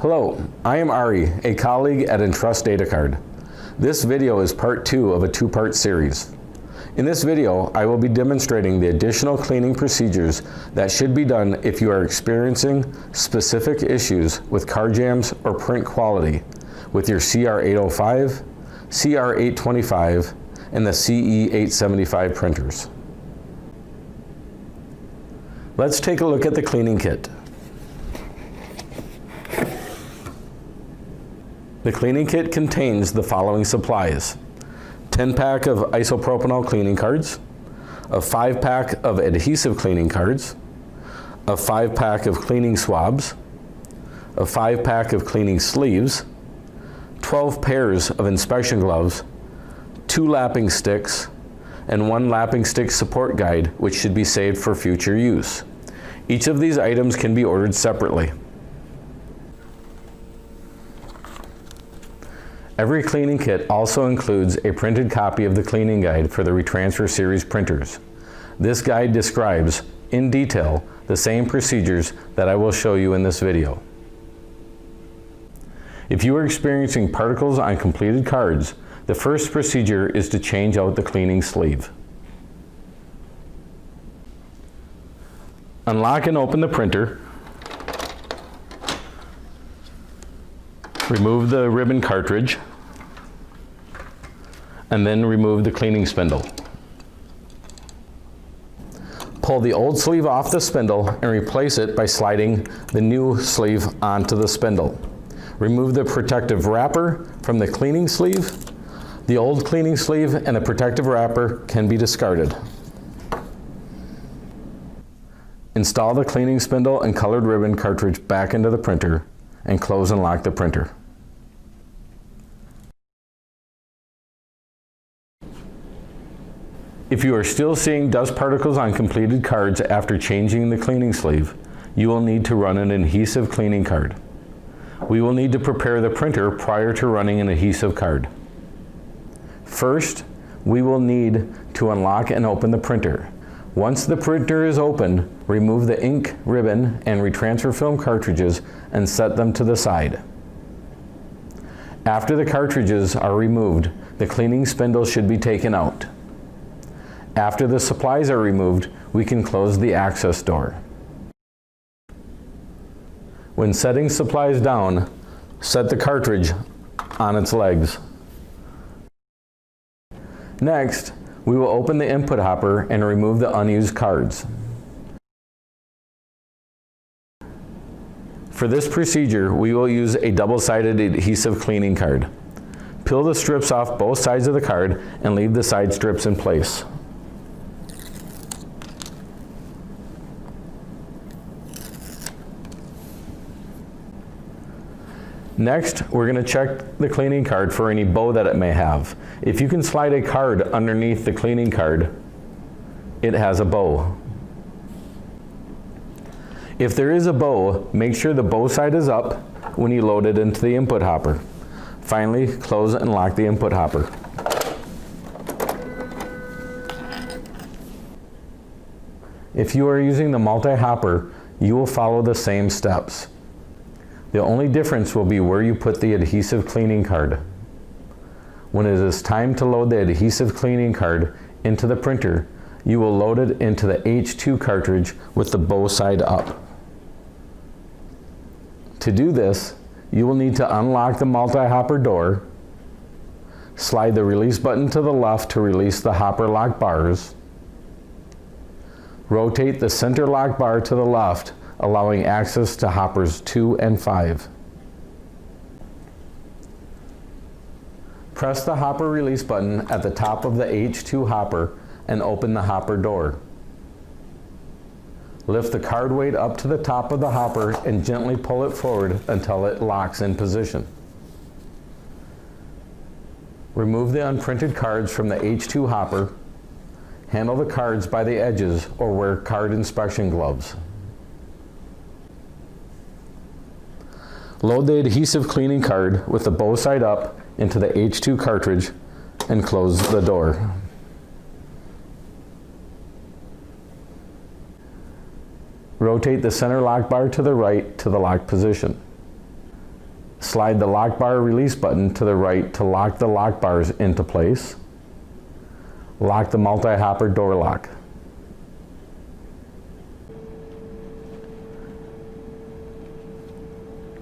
Hello, I am Ari, a colleague at Entrust Datacard. This video is part 2 of a 2-part series. In this video, I will be demonstrating the additional cleaning procedures that should be done if you are experiencing specific issues with card jams or print quality with your CR805, CR825, and the CE875 printers. Let's take a look at the cleaning kit. The cleaning kit contains the following supplies: 10-pack of isopropanol cleaning cards, a 5-pack of adhesive cleaning cards, a 5-pack of cleaning swabs, a 5-pack of cleaning sleeves, 12 pairs of inspection gloves, 2 lapping sticks, and 1 lapping stick support guide, which should be saved for future use. Each of these items can be ordered separately. Every cleaning kit also includes a printed copy of the cleaning guide for the Retransfer series printers. This guide describes, in detail, the same procedures that I will show you in this video. If you are experiencing particles on completed cards, the first procedure is to change out the cleaning sleeve. Unlock and open the printer. Remove the ribbon cartridge, and then remove the cleaning spindle. Pull the old sleeve off the spindle and replace it by sliding the new sleeve onto the spindle. Remove the protective wrapper from the cleaning sleeve. The old cleaning sleeve and the protective wrapper can be discarded. Install the cleaning spindle and colored ribbon cartridge back into the printer and close and lock the printer. If you are still seeing dust particles on completed cards after changing the cleaning sleeve, you will need to run an adhesive cleaning card. We will need to prepare the printer prior to running an adhesive card. First, we will need to unlock and open the printer. Once the printer is open, remove the ink, ribbon, and retransfer film cartridges and set them to the side. After the cartridges are removed, the cleaning spindle should be taken out. After the supplies are removed, we can close the access door. When setting supplies down, set the cartridge on its legs. Next, we will open the input hopper and remove the unused cards. For this procedure, we will use a double-sided adhesive cleaning card. Peel the strips off both sides of the card and leave the side strips in place. Next, we're going to check the cleaning card for any bow that it may have. If you can slide a card underneath the cleaning card, it has a bow. If there is a bow, make sure the bow side is up when you load it into the input hopper. Finally, close and lock the input hopper. If you are using the multi-hopper, you will follow the same steps. The only difference will be where you put the adhesive cleaning card. When it is time to load the adhesive cleaning card into the printer, you will load it into the H2 cartridge with the bow side up. To do this, you will need to unlock the multi-hopper door, slide the release button to the left to release the hopper lock bars, rotate the center lock bar to the left, allowing access to hoppers 2 and 5. Press the hopper release button at the top of the H2 hopper and open the hopper door. Lift the card weight up to the top of the hopper and gently pull it forward until it locks in position. Remove the unprinted cards from the H2 hopper. Handle the cards by the edges or wear card inspection gloves. Load the adhesive cleaning card with the bow side up into the H2 cartridge and close the door. Rotate the center lock bar to the right to the lock position. Slide the lock bar release button to the right to lock the lock bars into place. Lock the multi-hopper door lock.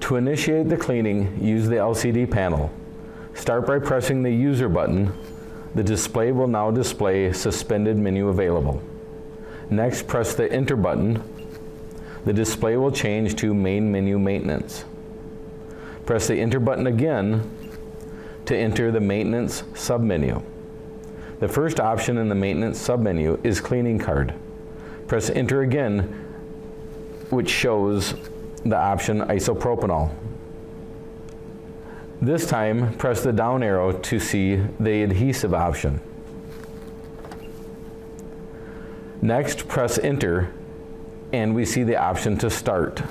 To initiate the cleaning, use the LCD panel. Start by pressing the user button. The display will now display suspended menu available. Next, press the enter button. The display will change to main menu maintenance. Press the enter button again to enter the maintenance submenu. The first option in the maintenance submenu is cleaning card. Press enter again, which shows the option isopropanol. This time, press the down arrow to see the adhesive option. Next, press enter, and we see the option to start.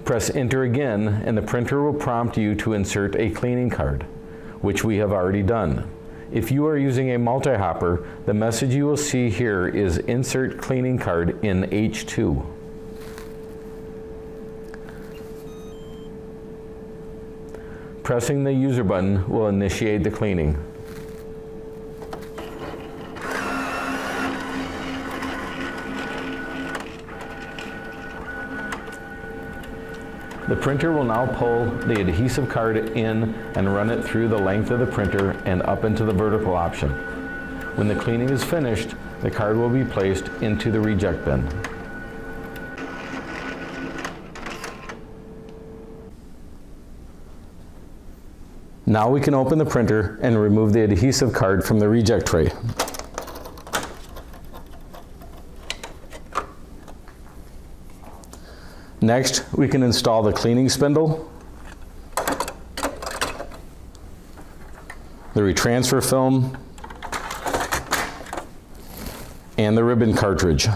Press enter again, and the printer will prompt you to insert a cleaning card, which we have already done. If you are using a multi-hopper, the message you will see here is insert cleaning card in H2. Pressing the user button will initiate the cleaning. The printer will now pull the adhesive card in and run it through the length of the printer and up into the vertical option. When the cleaning is finished, the card will be placed into the reject bin. Now we can open the printer and remove the adhesive card from the reject tray. Next, we can install the cleaning spindle, the retransfer film, and the ribbon cartridge.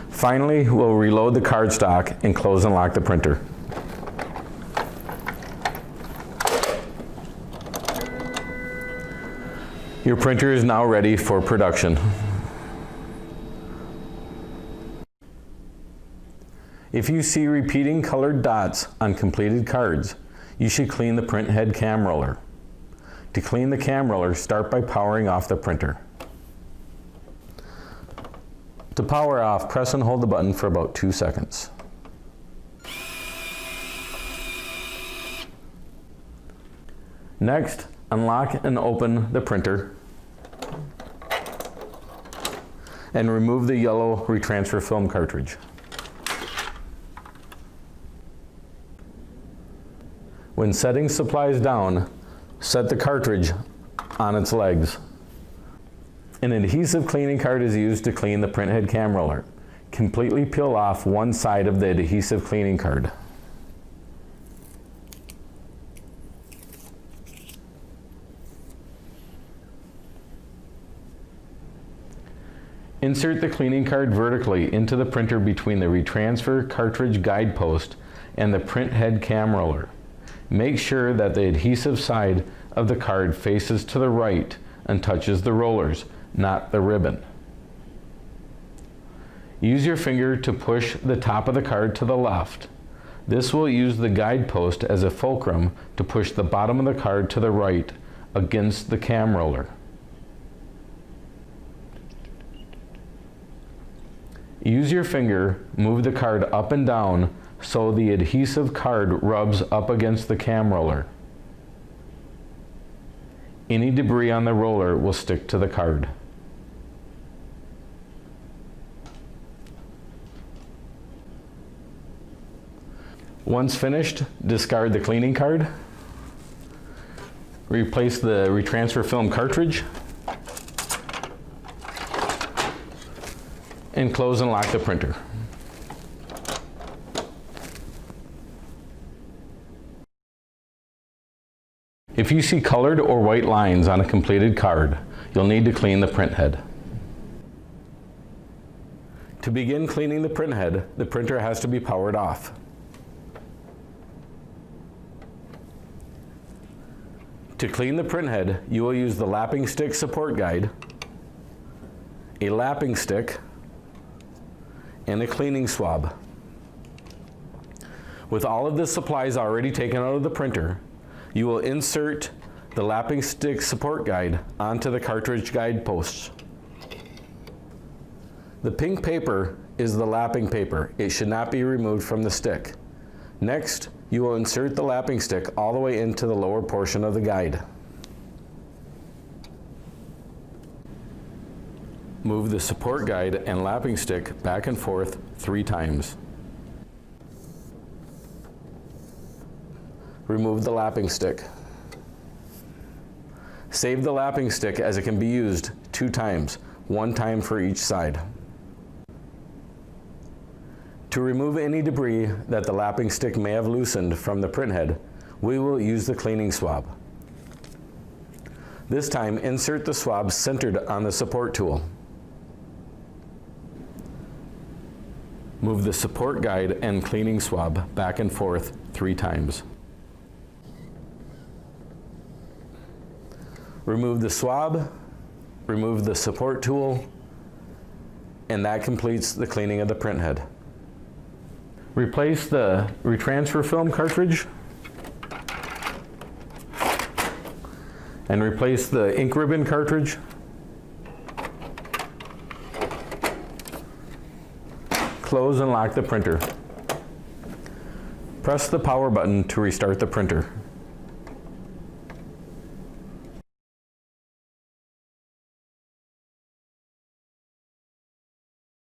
Finally, we'll reload the cardstock and close and lock the printer. Your printer is now ready for production. If you see repeating colored dots on completed cards, you should clean the print head cam roller. To clean the cam roller, start by powering off the printer. To power off, press and hold the button for about 2 seconds. Next, unlock and open the printer and remove the yellow retransfer film cartridge. When setting supplies down, set the cartridge on its legs. An adhesive cleaning card is used to clean the printhead cam roller. Completely peel off one side of the adhesive cleaning card. Insert the cleaning card vertically into the printer between the retransfer cartridge guide post and the printhead cam roller. Make sure that the adhesive side of the card faces to the right and touches the rollers, not the ribbon. Use your finger to push the top of the card to the left. This will use the guide post as a fulcrum to push the bottom of the card to the right against the cam roller. Use your finger, move the card up and down so the adhesive card rubs up against the cam roller. Any debris on the roller will stick to the card. Once finished, discard the cleaning card. Replace the retransfer film cartridge. And close and lock the printer. If you see colored or white lines on a completed card, you'll need to clean the print head. To begin cleaning the print head, the printer has to be powered off. To clean the print head, you will use the lapping stick support guide, a lapping stick, and a cleaning swab. With all of the supplies already taken out of the printer, you will insert the lapping stick support guide onto the cartridge guide posts. The pink paper is the lapping paper. It should not be removed from the stick. Next, you will insert the lapping stick all the way into the lower portion of the guide. Move the support guide and lapping stick back and forth 3 times. Remove the lapping stick. Save the lapping stick as it can be used 2 times, 1 time for each side. To remove any debris that the lapping stick may have loosened from the printhead, we will use the cleaning swab. This time, insert the swab centered on the support tool. Move the support guide and cleaning swab back and forth 3 times. Remove the swab, remove the support tool, and that completes the cleaning of the printhead. Replace the retransfer film cartridge and replace the ink ribbon cartridge. Close and lock the printer. Press the power button to restart the printer.